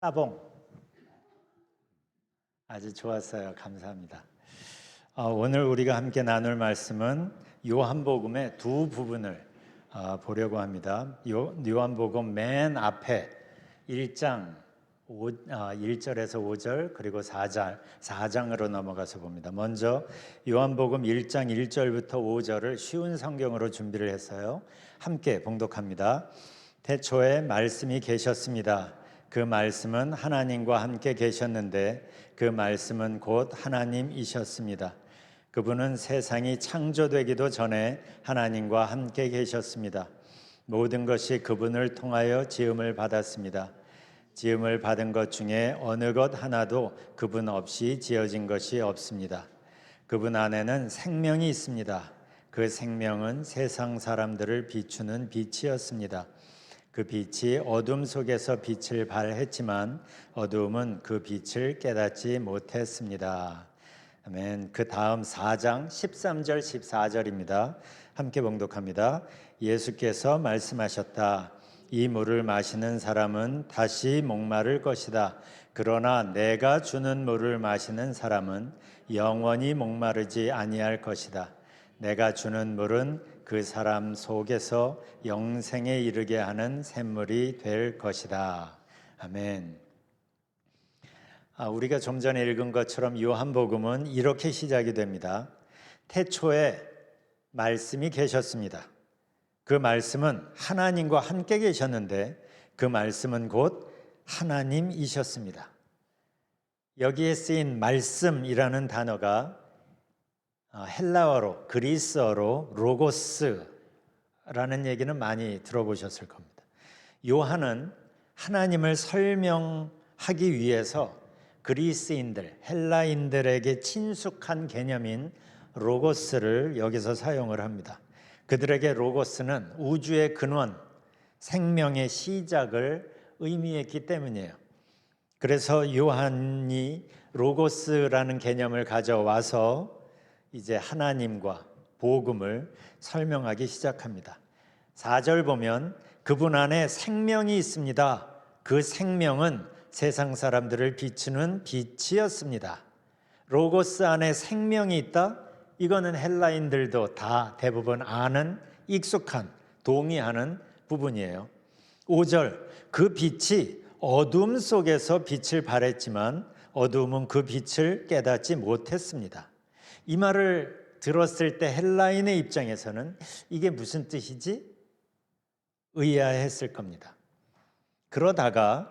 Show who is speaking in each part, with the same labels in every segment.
Speaker 1: 따봉. 아주 좋았어요. 감사합니다. 오늘 우리가 함께 나눌 말씀은 요한복음의 두 부분을 보려고 합니다. 요한복음 맨 앞에 1장 1절에서 5절 그리고 4장으로 넘어가서 봅니다. 먼저 요한복음 1장 1절부터 5절을 쉬운 성경으로 준비를 했어요. 함께 봉독합니다. 태초에 말씀이 계셨습니다. 그 말씀은 하나님과 함께 계셨는데 그 말씀은 곧 하나님이셨습니다. 그분은 세상이 창조되기도 전에 하나님과 함께 계셨습니다. 모든 것이 그분을 통하여 지음을 받았습니다. 지음을 받은 것 중에 어느 것 하나도 그분 없이 지어진 것이 없습니다. 그분 안에는 생명이 있습니다. 그 생명은 세상 사람들을 비추는 빛이었습니다. 그 빛이 어둠 속에서 빛을 발했지만 어둠은 그 빛을 깨닫지 못했습니다. 아멘. 그 다음 4장 13절 14절입니다. 함께 봉독합니다. 예수께서 말씀하셨다. 이 물을 마시는 사람은 다시 목마를 것이다. 그러나 내가 주는 물을 마시는 사람은 영원히 목마르지 아니할 것이다. 내가 주는 물은 그 사람 속에서 영생에 이르게 하는 샘물이 될 것이다. 아멘. 우리가 좀 전에 읽은 것처럼 요한복음은 이렇게 시작이 됩니다. 태초에 말씀이 계셨습니다. 그 말씀은 하나님과 함께 계셨는데 그 말씀은 곧 하나님이셨습니다. 여기에 쓰인 말씀이라는 단어가 헬라어로 그리스어로 로고스라는 얘기는 많이 들어보셨을 겁니다. 요한은 하나님을 설명하기 위해서 그리스인들, 헬라인들에게 친숙한 개념인 로고스를 여기서 사용을 합니다. 그들에게 로고스는 우주의 근원, 생명의 시작을 의미했기 때문이에요. 그래서 요한이 로고스라는 개념을 가져와서 이제 하나님과 복음을 설명하기 시작합니다. 4절 보면 그분 안에 생명이 있습니다. 그 생명은 세상 사람들을 비추는 빛이었습니다. 로고스 안에 생명이 있다? 이거는 헬라인들도 다 대부분 아는 익숙한 동의하는 부분이에요. 5절 그 빛이 어둠 속에서 빛을 발했지만 어둠은 그 빛을 깨닫지 못했습니다. 이 말을 들었을 때 헬라인의 입장에서는 이게 무슨 뜻이지? 의아했을 겁니다. 그러다가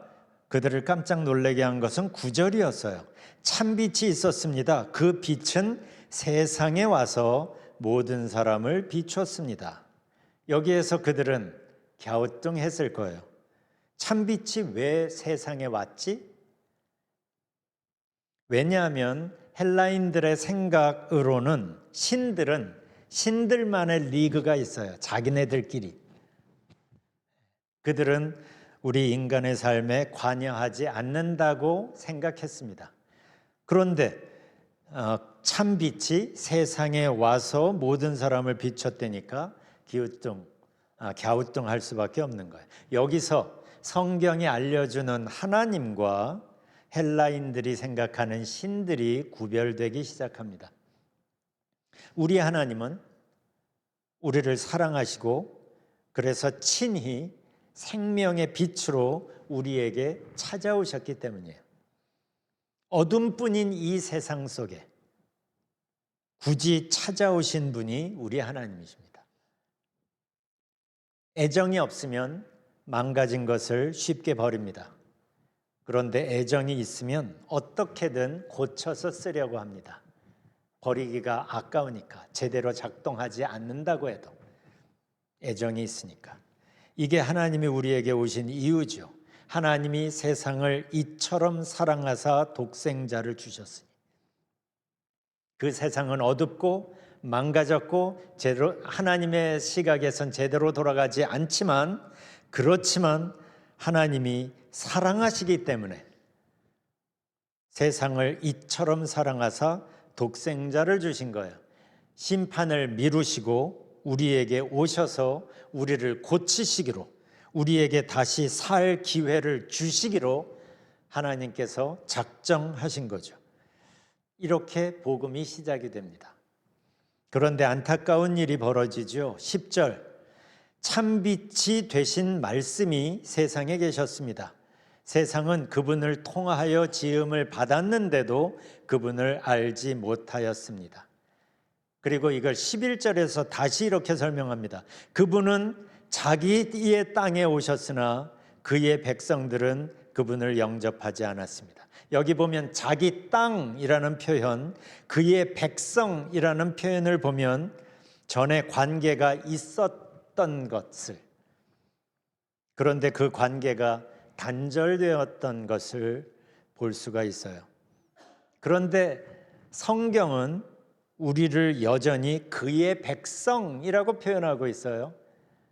Speaker 1: 그들을 깜짝 놀라게 한 것은 9절이었어요. 참빛이 있었습니다. 그 빛은 세상에 와서 모든 사람을 비췄습니다. 여기에서 그들은 갸우뚱했을 거예요. 참빛이 왜 세상에 왔지? 왜냐하면 헬라인들의 생각으로는 신들은 신들만의 리그가 있어요. 자기네들끼리. 그들은 우리 인간의 삶에 관여하지 않는다고 생각했습니다. 그런데 참빛이 세상에 와서 모든 사람을 비췄다니까 갸우뚱할 수밖에 없는 거예요. 여기서 성경이 알려주는 하나님과 헬라인들이 생각하는 신들이 구별되기 시작합니다. 우리 하나님은 우리를 사랑하시고 그래서 친히 생명의 빛으로 우리에게 찾아오셨기 때문이에요. 어둠뿐인 이 세상 속에 굳이 찾아오신 분이 우리 하나님이십니다. 애정이 없으면 망가진 것을 쉽게 버립니다. 그런데 애정이 있으면 어떻게든 고쳐서 쓰려고 합니다. 버리기가 아까우니까, 제대로 작동하지 않는다고 해도 애정이 있으니까. 이게 하나님이 우리에게 오신 이유죠. 하나님이 세상을 이처럼 사랑하사 독생자를 주셨으니. 그 세상은 어둡고 망가졌고 하나님의 시각에선 제대로 돌아가지 않지만, 그렇지만 하나님이 사랑하시기 때문에 세상을 이처럼 사랑하사 독생자를 주신 거예요. 심판을 미루시고 우리에게 오셔서 우리를 고치시기로, 우리에게 다시 살 기회를 주시기로 하나님께서 작정하신 거죠. 이렇게 복음이 시작이 됩니다. 그런데 안타까운 일이 벌어지죠. 10절, 참빛이 되신 말씀이 세상에 계셨습니다. 세상은 그분을 통하여 지음을 받았는데도 그분을 알지 못하였습니다. 그리고 이걸 11절에서 다시 이렇게 설명합니다. 그분은 자기의 땅에 오셨으나 그의 백성들은 그분을 영접하지 않았습니다. 여기 보면 자기 땅이라는 표현, 그의 백성이라는 표현을 보면 전에 관계가 있었던 것을, 그런데 그 관계가 단절되었던 것을 볼 수가 있어요. 그런데 성경은 우리를 여전히 그의 백성이라고 표현하고 있어요.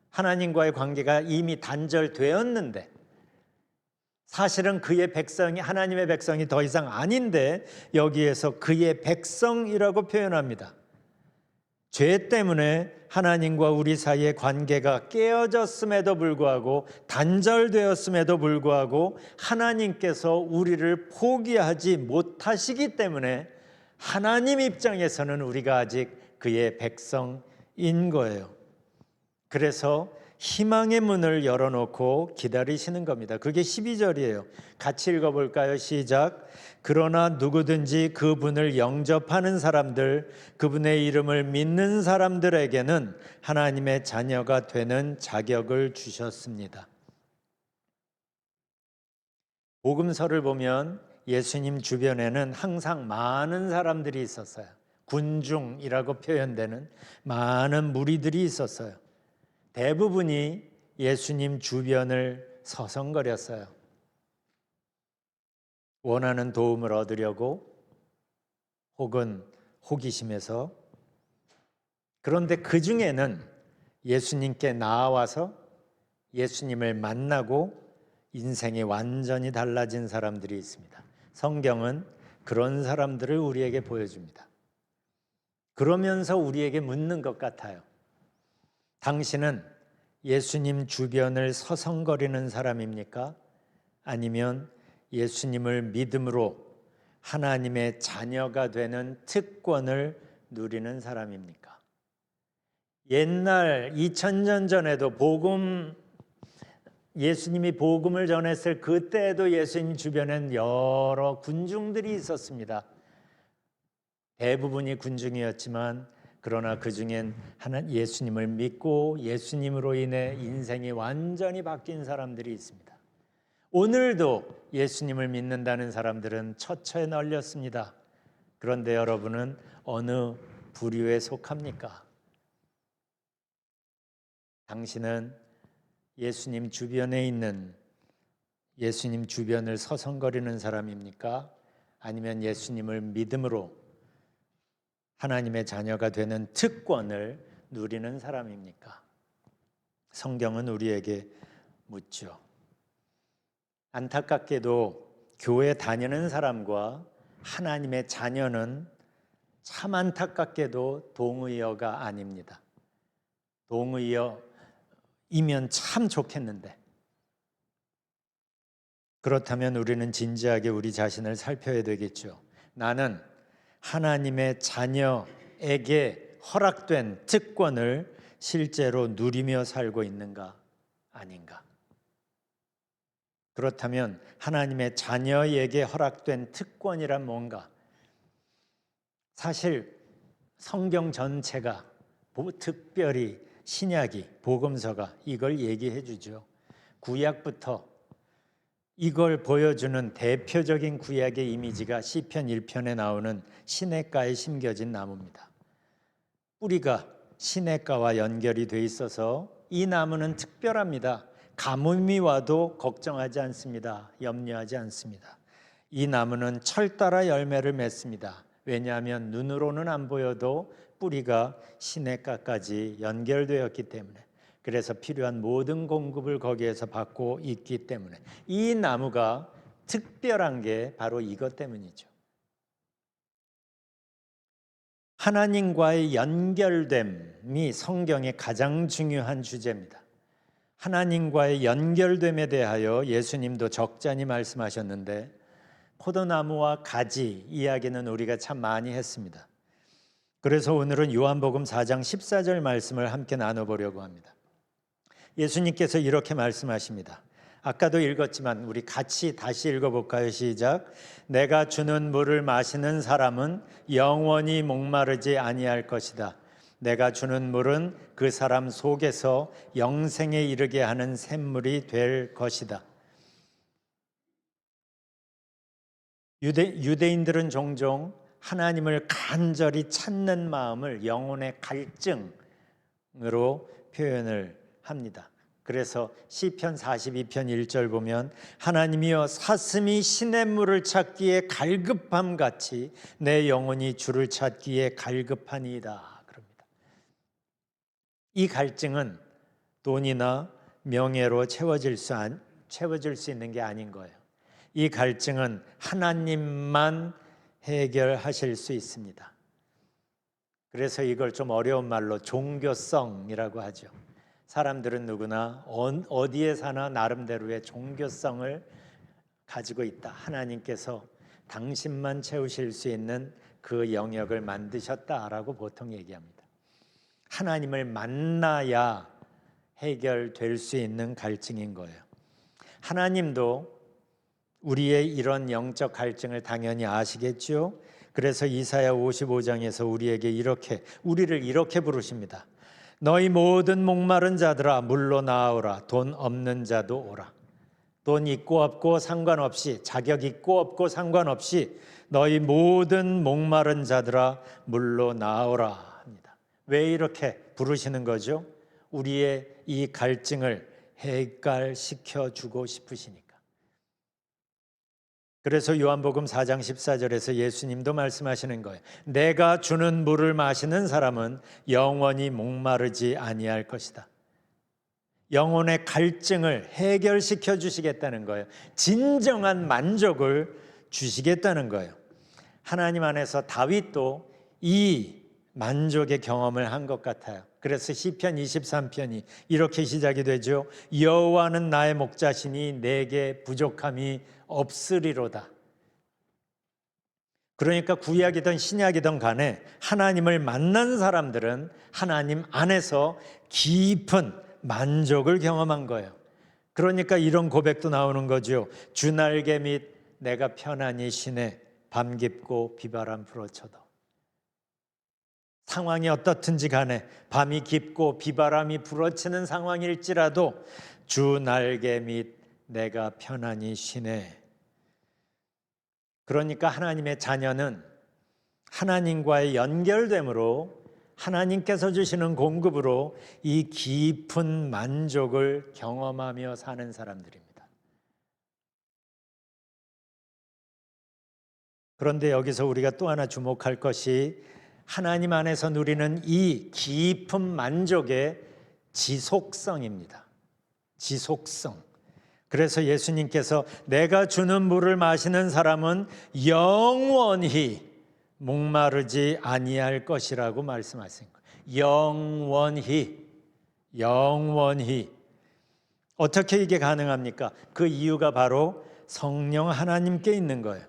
Speaker 1: 하나님과의 관계가 이미 단절되었는데, 사실은 그의 백성이 하나님의 백성이 더 이상 아닌데 여기에서 그의 백성이라고 표현합니다. 죄 때문에 하나님과 우리 사이의 관계가 깨어졌음에도 불구하고, 단절되었음에도 불구하고 하나님께서 우리를 포기하지 못하시기 때문에 하나님 입장에서는 우리가 아직 그의 백성인 거예요. 그래서 희망의 문을 열어놓고 기다리시는 겁니다. 그게 12절이에요. 같이 읽어볼까요? 시작. 그러나 누구든지 그분을 영접하는 사람들, 그분의 이름을 믿는 사람들에게는 하나님의 자녀가 되는 자격을 주셨습니다. 복음서를 보면 예수님 주변에는 항상 많은 사람들이 있었어요. 군중이라고 표현되는 많은 무리들이 있었어요. 대부분이 예수님 주변을 서성거렸어요. 원하는 도움을 얻으려고, 혹은 호기심에서. 그런데 그 중에는 예수님께 나아와서 예수님을 만나고 인생이 완전히 달라진 사람들이 있습니다. 성경은 그런 사람들을 우리에게 보여줍니다. 그러면서 우리에게 묻는 것 같아요. 당신은 예수님 주변을 서성거리는 사람입니까? 아니면 예수님을 믿음으로 하나님의 자녀가 되는 특권을 누리는 사람입니까? 옛날 2000년 전에도 예수님이 복음을 전했을 그때에도 예수님 주변엔 여러 군중들이 있었습니다. 대부분이 군중이었지만 그러나 그 중엔 예수님을 믿고 예수님으로 인해 인생이 완전히 바뀐 사람들이 있습니다. 오늘도 예수님을 믿는다는 사람들은 처처에 널렸습니다. 그런데 여러분은 어느 부류에 속합니까? 당신은 예수님 주변에 있는, 예수님 주변을 서성거리는 사람입니까? 아니면 예수님을 믿음으로 하나님의 자녀가 되는 특권을 누리는 사람입니까? 성경은 우리에게 묻죠. 안타깝게도 교회 다니는 사람과 하나님의 자녀는 참 안타깝게도 동의어가 아닙니다. 동의어이면 참 좋겠는데, 그렇다면 우리는 진지하게 우리 자신을 살펴야 되겠죠. 나는 하나님의 자녀에게 허락된 특권을 실제로 누리며 살고 있는가, 아닌가? 그렇다면 하나님의 자녀에게 허락된 특권이란 뭔가? 사실 성경 전체가, 특별히 신약이, 복음서가 이걸 얘기해 주죠. 구약부터 이걸 보여주는 대표적인 구약의 이미지가 시편 1편에 나오는 시냇가에 심겨진 나무입니다. 뿌리가 시냇가와 연결이 돼 있어서 이 나무는 특별합니다. 가뭄이 와도 걱정하지 않습니다. 염려하지 않습니다. 이 나무는 철 따라 열매를 맺습니다. 왜냐하면 눈으로는 안 보여도 뿌리가 시냇가까지 연결되었기 때문에, 그래서 필요한 모든 공급을 거기에서 받고 있기 때문에 이 나무가 특별한 게 바로 이것 때문이죠. 하나님과의 연결됨이 성경의 가장 중요한 주제입니다. 하나님과의 연결됨에 대하여 예수님도 적잖이 말씀하셨는데 포도나무와 가지 이야기는 우리가 참 많이 했습니다. 그래서 오늘은 요한복음 4장 14절 말씀을 함께 나눠보려고 합니다. 예수님께서 이렇게 말씀하십니다. 아까도 읽었지만 우리 같이 다시 읽어볼까요? 시작. 내가 주는 물을 마시는 사람은 영원히 목마르지 아니할 것이다. 내가 주는 물은 그 사람 속에서 영생에 이르게 하는 샘물이 될 것이다. 유대인들은 종종 하나님을 간절히 찾는 마음을 영혼의 갈증으로 표현을 합니다. 그래서 시편 42편 1절 보면 하나님이여 사슴이 시냇물을 찾기에 갈급함 같이 내 영혼이 주를 찾기에 갈급하니이다 그럽니다. 이 갈증은 돈이나 명예로 채워질 수 있는 게 아닌 거예요. 이 갈증은 하나님만 해결하실 수 있습니다. 그래서 이걸 좀 어려운 말로 종교성이라고 하죠. 사람들은 누구나 어디에 사나 나름대로의 종교성을 가지고 있다. 하나님께서 당신만 채우실 수 있는 그 영역을 만드셨다라고 보통 얘기합니다. 하나님을 만나야 해결될 수 있는 갈증인 거예요. 하나님도 우리의 이런 영적 갈증을 당연히 아시겠죠? 그래서 이사야 55장에서 우리를 이렇게 부르십니다. 너희 모든 목마른 자들아 물로 나아오라. 돈 없는 자도 오라. 돈 있고 없고 상관없이, 자격 있고 없고 상관없이 너희 모든 목마른 자들아 물로 나아오라 합니다. 왜 이렇게 부르시는 거죠? 우리의 이 갈증을 해결시켜 주고 싶으시니까. 그래서 요한복음 4장 14절에서 예수님도 말씀하시는 거예요. 내가 주는 물을 마시는 사람은 영원히 목마르지 아니할 것이다. 영혼의 갈증을 해결시켜 주시겠다는 거예요. 진정한 만족을 주시겠다는 거예요. 하나님 안에서 다윗도 이 만족의 경험을 한 것 같아요. 그래서 시편 23편이 이렇게 시작이 되죠. 여호와는 나의 목자시니 내게 부족함이 없으리로다. 그러니까 구약이든 신약이든 간에 하나님을 만난 사람들은 하나님 안에서 깊은 만족을 경험한 거예요. 그러니까 이런 고백도 나오는 거죠. 주 날개 및 내가 편안히 쉬네 밤 깊고 비바람 불어쳐도. 상황이 어떻든지 간에 밤이 깊고 비바람이 불어치는 상황일지라도 주 날개 및 내가 편안히 쉬네. 그러니까 하나님의 자녀는 하나님과의 연결됨으로 하나님께서 주시는 공급으로 이 깊은 만족을 경험하며 사는 사람들입니다. 그런데 여기서 우리가 또 하나 주목할 것이 하나님 안에서 누리는 이 깊은 만족의 지속성입니다. 지속성. 그래서 예수님께서 내가 주는 물을 마시는 사람은 영원히 목마르지 아니할 것이라고 말씀하신 거예요. 영원히. 어떻게 이게 가능합니까? 그 이유가 바로 성령 하나님께 있는 거예요.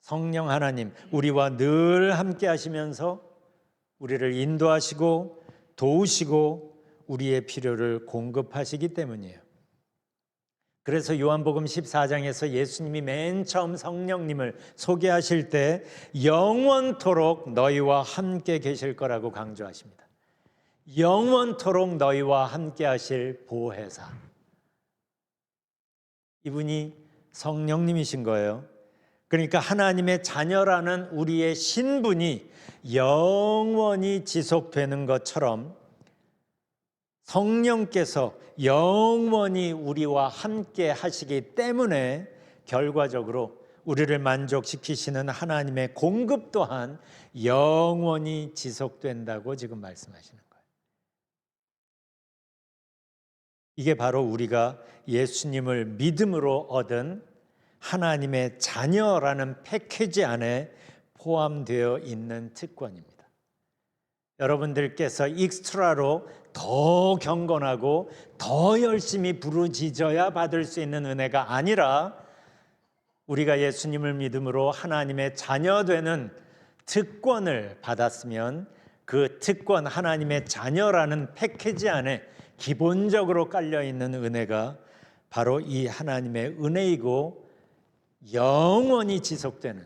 Speaker 1: 성령 하나님, 우리와 늘 함께 하시면서 우리를 인도하시고 도우시고 우리의 필요를 공급하시기 때문이에요. 그래서 요한복음 14장에서 예수님이 맨 처음 성령님을 소개하실 때 영원토록 너희와 함께 계실 거라고 강조하십니다. 영원토록 너희와 함께 하실 보혜사. 이분이 성령님이신 거예요. 그러니까 하나님의 자녀라는 우리의 신분이 영원히 지속되는 것처럼 성령께서 영원히 우리와 함께 하시기 때문에 결과적으로 우리를 만족시키시는 하나님의 공급 또한 영원히 지속된다고 지금 말씀하시는 거예요. 이게 바로 우리가 예수님을 믿음으로 얻은 하나님의 자녀라는 패키지 안에 포함되어 있는 특권입니다. 여러분들께서 익스트라로 더 경건하고 더 열심히 부르짖어야 받을 수 있는 은혜가 아니라 우리가 예수님을 믿음으로 하나님의 자녀 되는 특권을 받았으면 그 특권, 하나님의 자녀라는 패키지 안에 기본적으로 깔려있는 은혜가 바로 이 하나님의 은혜이고 영원히 지속되는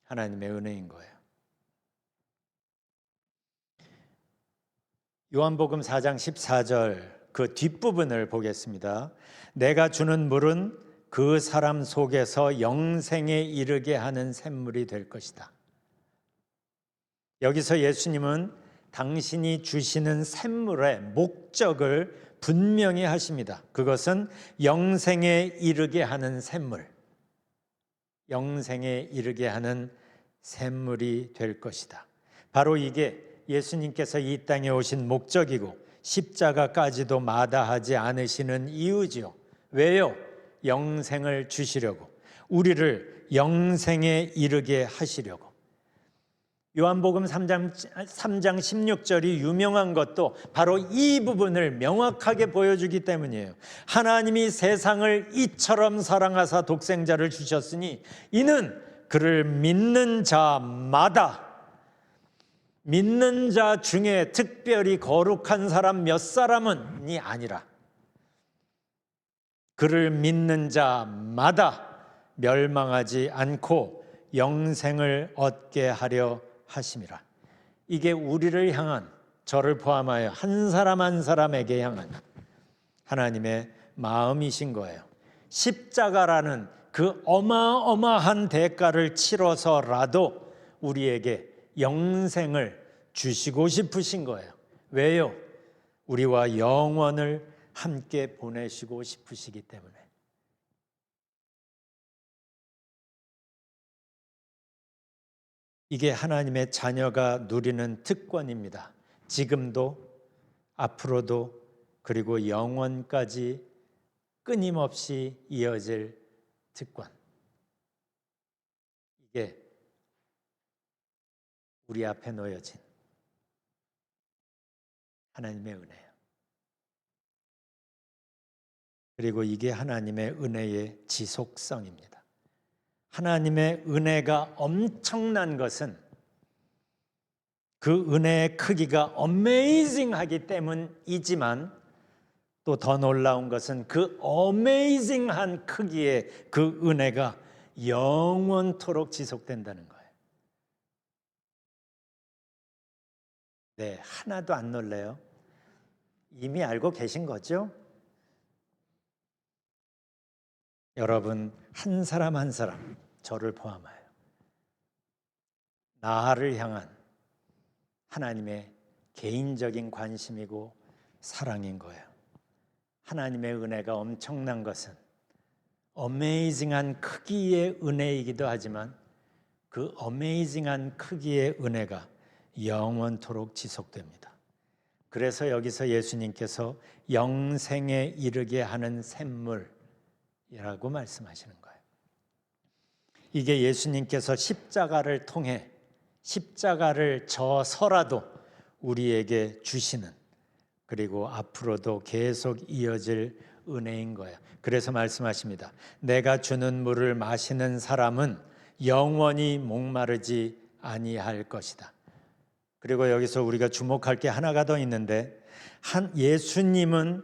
Speaker 1: 하나님의 은혜인 거예요. 요한복음 4장 14절 그 뒷부분을 보겠습니다. 내가 주는 물은 그 사람 속에서 영생에 이르게 하는 샘물이 될 것이다. 여기서 예수님은 당신이 주시는 샘물의 목적을 분명히 하십니다. 그것은 영생에 이르게 하는 샘물, 영생에 이르게 하는 샘물이 될 것이다. 바로 이게 예수님께서 이 땅에 오신 목적이고 십자가까지도 마다하지 않으시는 이유지요. 왜요? 영생을 주시려고, 우리를 영생에 이르게 하시려고. 요한복음 3장 16절이 유명한 것도 바로 이 부분을 명확하게 보여주기 때문이에요. 하나님이 세상을 이처럼 사랑하사 독생자를 주셨으니 이는 그를 믿는 자마다, 믿는 자 중에 특별히 거룩한 사람 몇 사람은이 아니라 그를 믿는 자마다 멸망하지 않고 영생을 얻게 하려 하심이라. 이게 우리를 향한, 저를 포함하여 한 사람 한 사람에게 향한 하나님의 마음이신 거예요. 십자가라는 그 어마어마한 대가를 치러서라도 우리에게 영생을 주시고 싶으신 거예요. 왜요? 우리와 영원을 함께 보내시고 싶으시기 때문에. 이게 하나님의 자녀가 누리는 특권입니다. 지금도, 앞으로도, 그리고 영원까지 끊임없이 이어질 특권. 이게 우리 앞에 놓여진 하나님의 은혜예요. 그리고 이게 하나님의 은혜의 지속성입니다. 하나님의 은혜가 엄청난 것은 그 은혜의 크기가 어메이징하기 때문이지만 또 더 놀라운 것은 그 어메이징한 크기의 그 은혜가 영원토록 지속된다는 거예요. 네, 하나도 안 놀래요. 이미 알고 계신 거죠? 여러분 한 사람 한 사람, 저를 포함하여 나를 향한 하나님의 개인적인 관심이고 사랑인 거예요. 하나님의 은혜가 엄청난 것은 어메이징한 크기의 은혜이기도 하지만 그 어메이징한 크기의 은혜가 영원토록 지속됩니다. 그래서 여기서 예수님께서 영생에 이르게 하는 샘물이라고 말씀하시는 거예요. 이게 예수님께서 십자가를 통해, 십자가를 져서라도 우리에게 주시는, 그리고 앞으로도 계속 이어질 은혜인 거예요. 그래서 말씀하십니다. 내가 주는 물을 마시는 사람은 영원히 목마르지 아니할 것이다. 그리고 여기서 우리가 주목할 게 하나가 더 있는데, 예수님은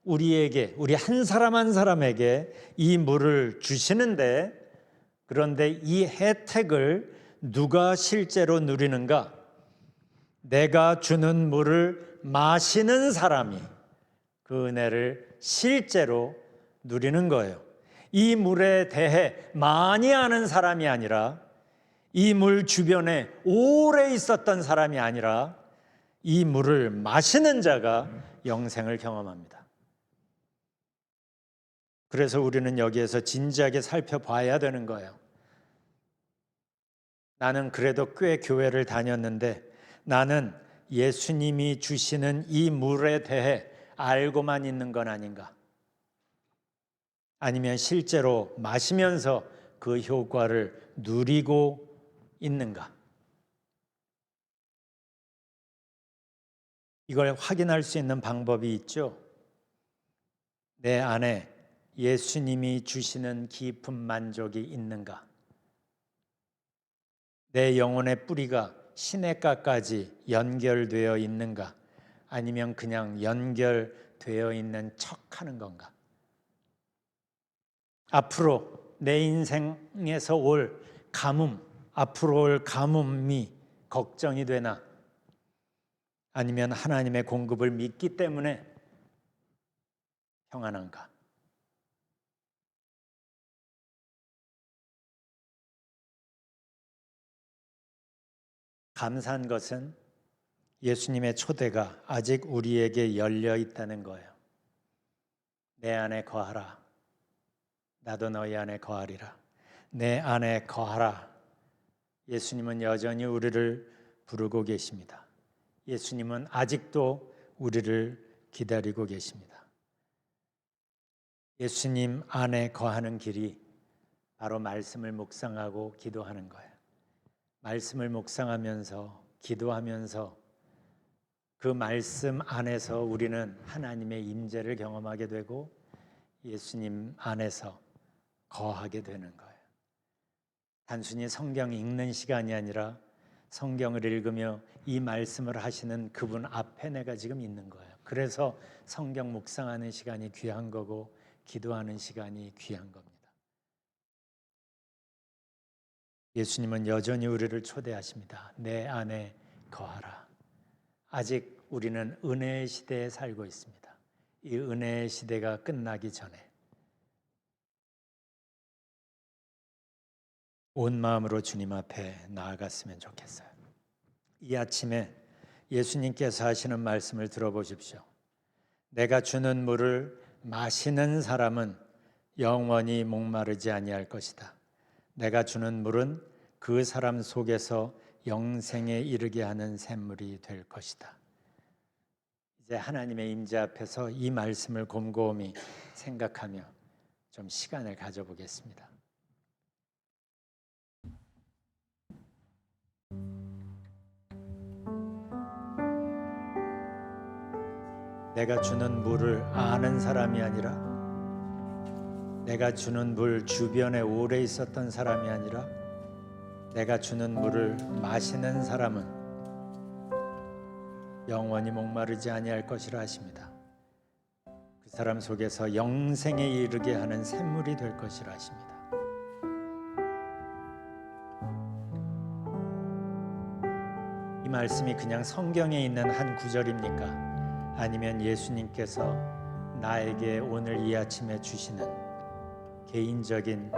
Speaker 1: 우리에게, 우리 한 사람 한 사람에게 이 물을 주시는데, 그런데 이 혜택을 누가 실제로 누리는가? 내가 주는 물을 마시는 사람이 그 은혜를 실제로 누리는 거예요. 이 물에 대해 많이 아는 사람이 아니라, 이 물 주변에 오래 있었던 사람이 아니라, 이 물을 마시는 자가 영생을 경험합니다. 그래서 우리는 여기에서 진지하게 살펴봐야 되는 거예요. 나는 그래도 꽤 교회를 다녔는데 나는 예수님이 주시는 이 물에 대해 알고만 있는 건 아닌가? 아니면 실제로 마시면서 그 효과를 누리고 있는가? 이걸 확인할 수 있는 방법이 있죠. 내 안에 예수님이 주시는 깊은 만족이 있는가? 내 영혼의 뿌리가 시냇가까지 연결되어 있는가? 아니면 그냥 연결되어 있는 척하는 건가? 앞으로 내 인생에서 올 가뭄, 앞으로 올 가뭄이 걱정이 되나? 아니면 하나님의 공급을 믿기 때문에 평안한가? 감사한 것은 예수님의 초대가 아직 우리에게 열려 있다는 거예요. 내 안에 거하라. 나도 너희 안에 거하리라. 내 안에 거하라. 예수님은 여전히 우리를 부르고 계십니다. 예수님은 아직도 우리를 기다리고 계십니다. 예수님 안에 거하는 길이 바로 말씀을 묵상하고 기도하는 거예요. 말씀을 묵상하면서 기도하면서 그 말씀 안에서 우리는 하나님의 임재를 경험하게 되고 예수님 안에서 거하게 되는 거예요. 단순히 성경 읽는 시간이 아니라 성경을 읽으며 이 말씀을 하시는 그분 앞에 내가 지금 있는 거예요. 그래서 성경 묵상하는 시간이 귀한 거고 기도하는 시간이 귀한 겁니다. 예수님은 여전히 우리를 초대하십니다. 내 안에 거하라. 아직 우리는 은혜의 시대에 살고 있습니다. 이 은혜의 시대가 끝나기 전에 온 마음으로 주님 앞에 나아갔으면 좋겠어요. 이 아침에 예수님께서 하시는 말씀을 들어보십시오. 내가 주는 물을 마시는 사람은 영원히 목마르지 아니할 것이다. 내가 주는 물은 그 사람 속에서 영생에 이르게 하는 샘물이 될 것이다. 이제 하나님의 임재 앞에서 이 말씀을 곰곰이 생각하며 좀 시간을 가져보겠습니다. 내가 주는 물을 아는 사람이 아니라 내가 주는 물 주변에 오래 있었던 사람이 아니라 내가 주는 물을 마시는 사람은 영원히 목마르지 아니할 것이라 하십니다. 그 사람 속에서 영생에 이르게 하는 샘물이 될 것이라 하십니다. 이 말씀이 그냥 성경에 있는 한 구절입니까? 아니면 예수님께서 나에게 오늘 이 아침에 주시는 개인적인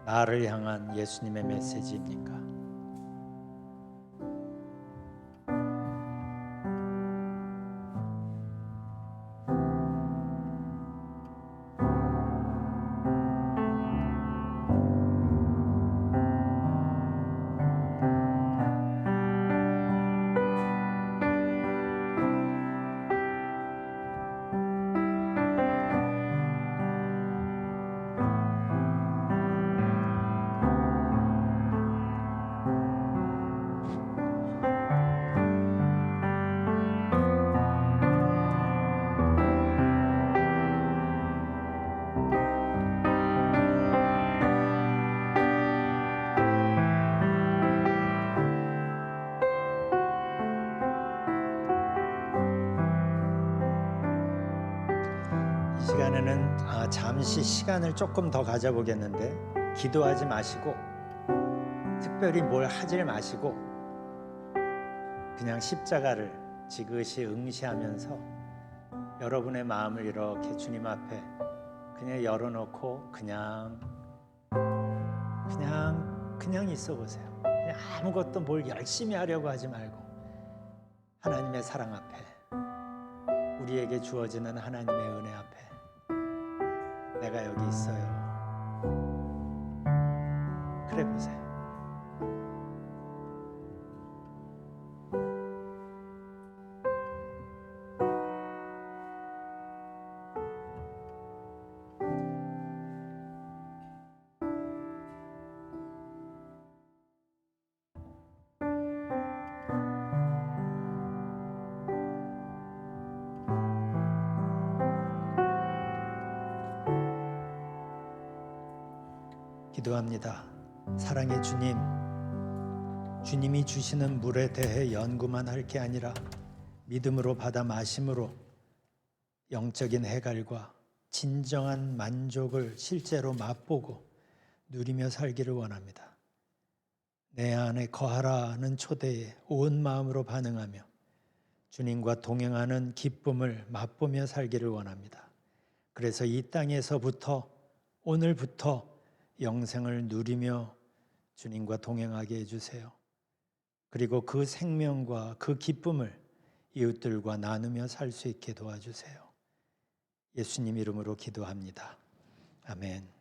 Speaker 1: 나를 향한 예수님의 메시지입니까? 이 시간에는 잠시 시간을 조금 더 가져보겠는데 기도하지 마시고 특별히 뭘 하질 마시고 그냥 십자가를 지그시 응시하면서 여러분의 마음을 이렇게 주님 앞에 그냥 열어놓고 그냥 있어 보세요. 그냥 아무것도 뭘 열심히 하려고 하지 말고 하나님의 사랑 앞에 우리에게 주어지는 하나님의 은혜 앞에 내가 여기 있어요. 그래 보세요. 기도합니다. 사랑의 주님, 주님이 주시는 물에 대해 연구만 할 게 아니라 믿음으로 받아 마심으로 영적인 해갈과 진정한 만족을 실제로 맛보고 누리며 살기를 원합니다. 내 안에 거하라는 초대에 온 마음으로 반응하며 주님과 동행하는 기쁨을 맛보며 살기를 원합니다. 그래서 이 땅에서부터 오늘부터 영생을 누리며 주님과 동행하게 해주세요. 그리고 그 생명과 그 기쁨을 이웃들과 나누며 살 수 있게 도와주세요. 예수님 이름으로 기도합니다. 아멘.